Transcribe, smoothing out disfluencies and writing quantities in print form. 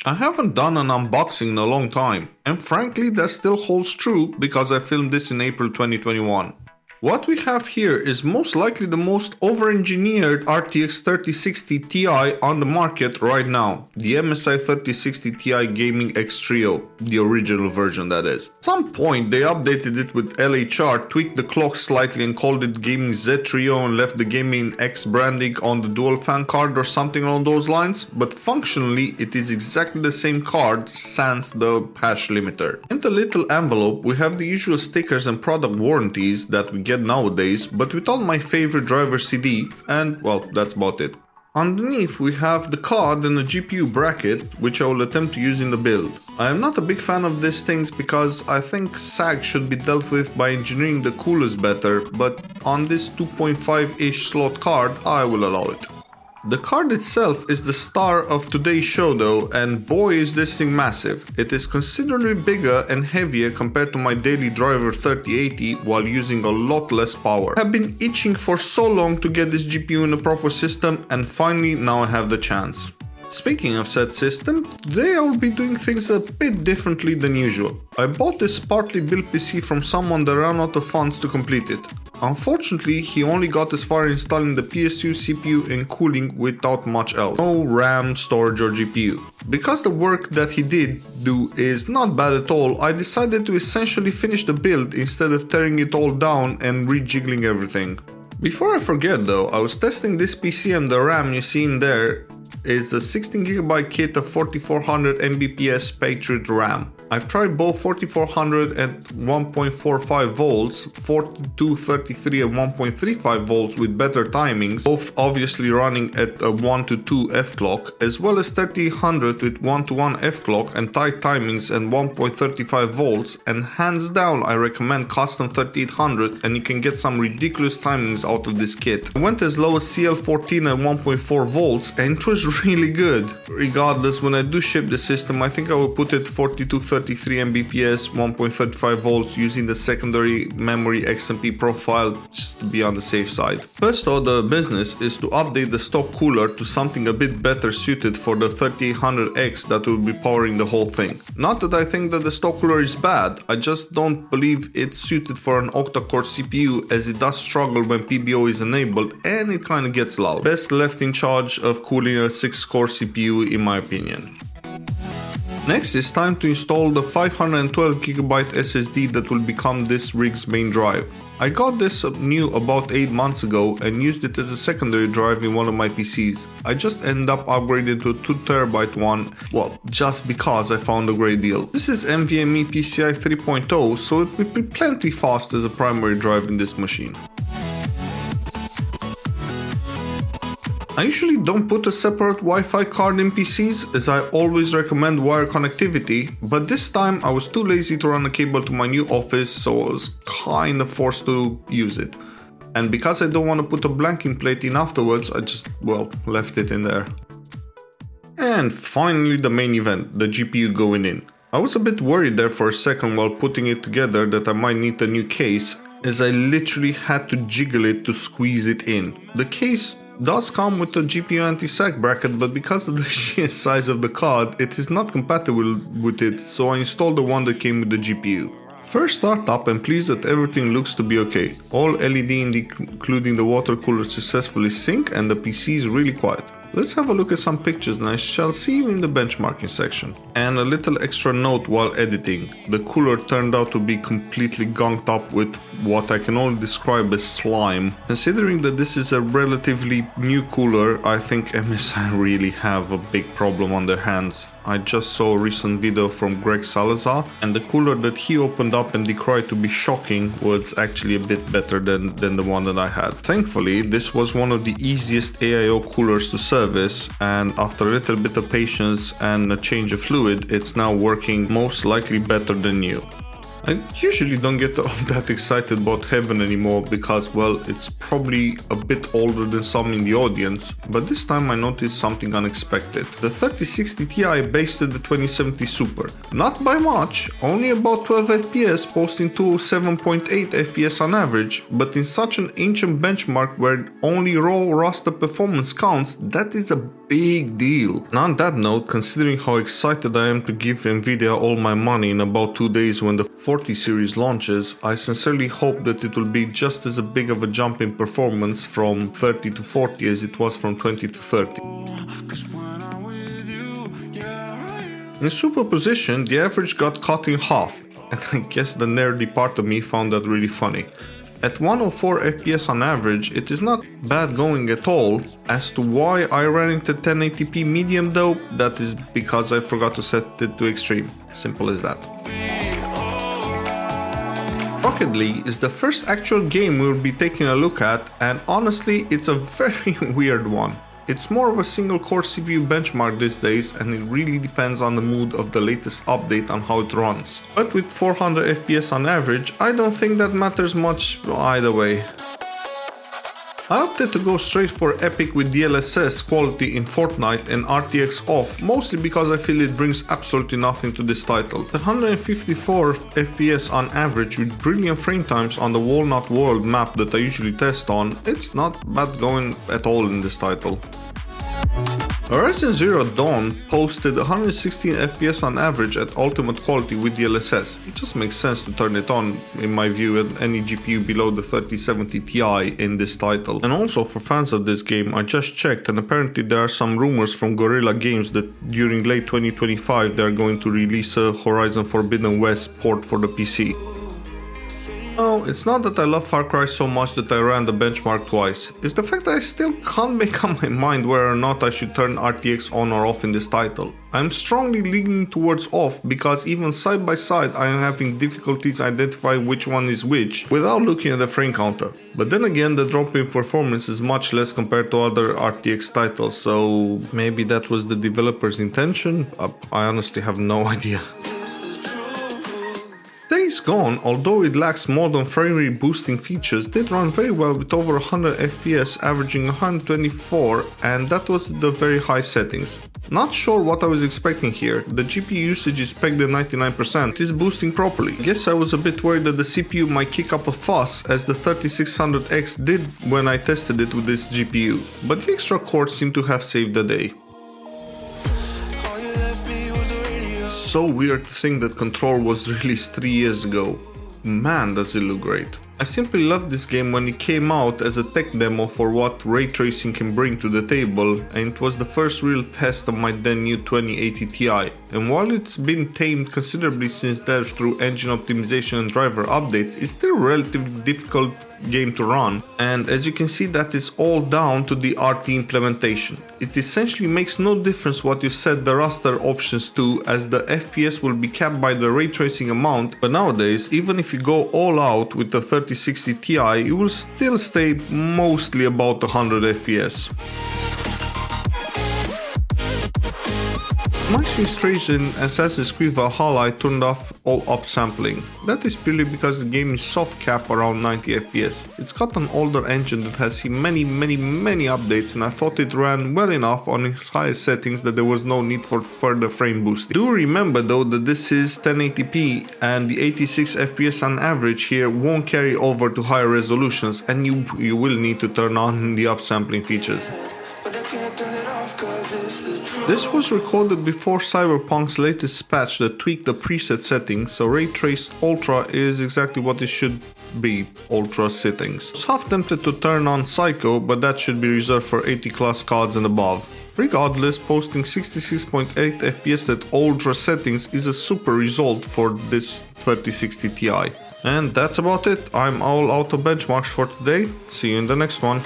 I haven't done an unboxing in a long time, and frankly that still holds true because I filmed this in April 2021. What we have here is most likely the most over-engineered RTX 3060 Ti on the market right now, the MSI 3060 Ti Gaming X Trio, the original version that is. At some point they updated it with LHR, tweaked the clock slightly and called it Gaming Z Trio and left the Gaming X branding on the dual fan card or something along those lines, but functionally it is exactly the same card sans the hash limiter. In the little envelope we have the usual stickers and product warranties that we get nowadays, but without my favorite driver CD, and well, that's about it. Underneath we have the card and a GPU bracket, which I will attempt to use in the build. I am not a big fan of these things because I think sag should be dealt with by engineering the coolers better, but on this 2.5-ish slot card I will allow it. The card itself is the star of today's show though, and boy is this thing massive. It is considerably bigger and heavier compared to my daily driver 3080 while using a lot less power. I have been itching for so long to get this GPU in a proper system, and finally now I have the chance. Speaking of said system, today I will be doing things a bit differently than usual. I bought this partly built PC from someone that ran out of funds to complete it. Unfortunately, he only got as far installing the PSU, CPU and cooling without much else. No RAM, storage or GPU. Because the work that he did do is not bad at all, I decided to essentially finish the build instead of tearing it all down and rejiggling everything. Before I forget though, I was testing this PC and the RAM you see in there is a 16GB kit of 4400 Mbps Patriot RAM. I've tried both 4400 at 1.45 volts, 4233 at 1.35 volts with better timings, both obviously running at a 1 to 2 f-clock, as well as 3800 with 1 to 1 f-clock and tight timings and 1.35 volts, and hands down I recommend custom 3800 and you can get some ridiculous timings out of this kit. I went as low as CL14 at 1.4 volts and it was really good. Regardless, when I do ship the system I think I will put it 4233 Mbps, 1.35 volts using the secondary memory XMP profile just to be on the safe side. First order of business is to update the stock cooler to something a bit better suited for the 3800X that will be powering the whole thing. Not that I think that the stock cooler is bad, I just don't believe it's suited for an octa-core CPU as it does struggle when PBO is enabled and it kinda gets loud. Best left in charge of cooling a 6-core CPU in my opinion. Next it's time to install the 512GB SSD that will become this rig's main drive. I got this new about 8 months ago and used it as a secondary drive in one of my PCs. I just ended up upgrading to a 2TB one, well, just because I found a great deal. This is NVMe PCI 3.0, so it will be plenty fast as a primary drive in this machine. I usually don't put a separate Wi-Fi card in PCs as I always recommend wire connectivity, but this time I was too lazy to run a cable to my new office, so I was kinda forced to use it. And because I don't want to put a blanking plate in afterwards, I just, well, left it in there. And finally the main event, the GPU going in. I was a bit worried there for a second while putting it together that I might need a new case, as I literally had to jiggle it to squeeze it in. The case does come with a GPU anti-sag bracket, but because of the sheer size of the card, it is not compatible with it, so I installed the one that came with the GPU. First start up and pleased that everything looks to be okay. All LED including the water cooler successfully sync and the PC is really quiet. Let's have a look at some pictures and I shall see you in the benchmarking section. And a little extra note while editing. The cooler turned out to be completely gunked up with what I can only describe as slime. Considering that this is a relatively new cooler, I think MSI really have a big problem on their hands. I just saw a recent video from Greg Salazar and the cooler that he opened up and decried to be shocking was actually a bit better than the one that I had. Thankfully, this was one of the easiest AIO coolers to service, and after a little bit of patience and a change of fluid, it's now working most likely better than new. I usually don't get that excited about Heaven anymore because, well, it's probably a bit older than some in the audience, but this time I noticed something unexpected. The 3060 Ti boasted the 2070 Super. Not by much, only about 12 FPS, posting 207.8 FPS on average, but in such an ancient benchmark where only raw raster performance counts, that is a big deal. And on that note, considering how excited I am to give Nvidia all my money in about 2 days when the 40 series launches, I sincerely hope that it will be just as big of a jump in performance from 30 to 40 as it was from 20 to 30. In Superposition, the average got cut in half, and I guess the nerdy part of me found that really funny. At 104 FPS on average, it is not bad going at all. As to why I ran it at 1080p medium though, that is because I forgot to set it to extreme. Simple as that. Rocket League is the first actual game we'll be taking a look at, and honestly, it's a very weird one. It's more of a single core CPU benchmark these days, and it really depends on the mood of the latest update on how it runs. But with 400 FPS on average, I don't think that matters much either way. I opted to go straight for epic with DLSS quality in Fortnite and RTX off, mostly because I feel it brings absolutely nothing to this title. The 154 FPS on average with brilliant frame times on the Walnut World map that I usually test on, it's not bad going at all in this title. Ryzen 0 Dawn posted 116 FPS on average at ultimate quality with DLSS. It just makes sense to turn it on, in my view, at any GPU below the 3070 Ti in this title. And also for fans of this game, I just checked, and apparently there are some rumors from Guerrilla Games that during late 2025 they are going to release a Horizon Forbidden West port for the PC. No, it's not that I love Farcry so much that I ran the benchmark twice. It's the fact that I still can't make up my mind whether or not I should turn RTX on or off in this title. I'm strongly leaning towards off because even side by side I am having difficulties identifying which one is which without looking at the frame counter. But then again, the drop in performance is much less compared to other RTX titles, so maybe that was the developer's intention? I honestly have no idea. Days Gone, although it lacks modern frame rate boosting features, did run very well with over 100 FPS averaging 124, and that was the very high settings. Not sure what I was expecting here. The GPU usage is pegged at 99%, it is boosting properly. Guess I was a bit worried that the CPU might kick up a fuss, as the 3600X did when I tested it with this GPU, but the extra cores seem to have saved the day. So weird to think that Control was released 3 years ago. Man, does it look great. I simply loved this game when it came out as a tech demo for what ray tracing can bring to the table, and it was the first real test of my then new 2080 Ti. And while it's been tamed considerably since then through engine optimization and driver updates, it's still a relatively difficult game to run, and as you can see, that is all down to the RT implementation. It essentially makes no difference what you set the raster options to, as the FPS will be capped by the ray tracing amount, but nowadays, even if you go all out with the 3060 Ti, you will still stay mostly about 100 FPS. My since in Assassin's Creed Valhalla I turned off all upsampling. That is purely because the game is soft cap around 90 FPS. It's got an older engine that has seen many updates, and I thought it ran well enough on its highest settings that there was no need for further frame boosting. Do remember though that this is 1080p, and the 86 FPS on average here won't carry over to higher resolutions, and you will need to turn on the upsampling features. This was recorded before Cyberpunk's latest patch that tweaked the preset settings, so Ray Traced Ultra is exactly what it should be, Ultra settings. I was half tempted to turn on Psycho, but that should be reserved for 80 class cards and above. Regardless, posting 66.8 FPS at Ultra settings is a super result for this 3060 Ti. And that's about it. I'm all out of benchmarks for today. See you in the next one.